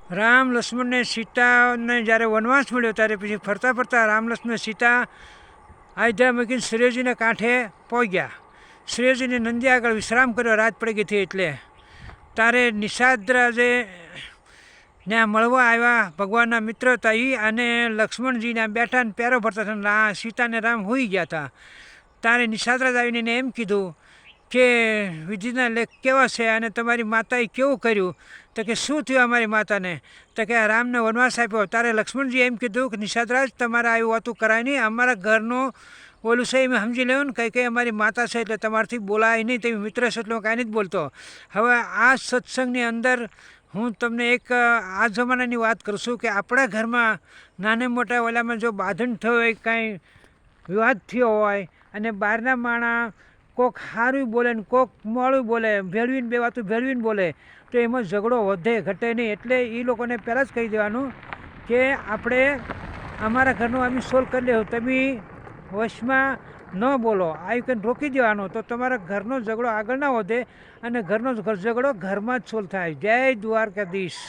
રામ લક્ષ્મણને સીતાને જ્યારે વનવાસ મળ્યો ત્યારે પછી ફરતા ફરતા રામ લક્ષ્મણ સીતા અયોધ્યા મૂકીને શ્રેયજીને કાંઠે પહોંચ્યા. શ્રેયજીને નંદી આગળ વિશ્રામ કર્યો, રાત પડી ગઈ હતી એટલે. તારે નિષાદરાજે ત્યાં મળવા આવ્યા ભગવાનના મિત્ર હતા એ, અને લક્ષ્મણજી ત્યાં બેઠા ને પેરો ભરતા હતા. સીતાને રામ હોઈ ગયા હતા. તારે નિષાદરાજ આવીને એને એમ કીધું કે વિધિના લેખ કેવા છે અને તમારી માતાએ કેવું કર્યું? તો કે શું થયું અમારી માતાને? તો કે રામને વનવાસ આપ્યો. તારે લક્ષ્મણજી એમ કીધું કે નિષાદરાજ તમારે આવી વાતું કરાય નહીં, અમારા ઘરનું ઓલું છે એમ સમજી લેવું ને, કંઈ અમારી માતા છે એટલે તમારાથી બોલાય નહીં, તમે મિત્ર છે એટલે કાંઈ નથી બોલતો. હવે આ સત્સંગની અંદર હું તમને એક આ જમાનાની વાત કરું છું કે આપણા ઘરમાં નાને મોટા ઓલામાં જો બાંધણ થયો હોય, કાંઈ વિવાદ થયો હોય અને બહારના માણસ કોક સારું બોલે ને કોક મોડું બોલે, ભેળવીને બે વાતું ભેળવીને બોલે, તો એમાં ઝઘડો વધે ઘટે નહીં. એટલે એ લોકોને પહેલાં જ કહી દેવાનું કે આપણે અમારા ઘરનું અમે સોલ્વ કરી લેવું, તમે વશમાં ન બોલો, આવી કંઈ રોકી દેવાનો તો તમારા ઘરનો ઝઘડો આગળ ના વધે અને ઘરનો ઝઘડો ઘરમાં જ સોલ્વ થાય. જય દ્વારકાધીશ.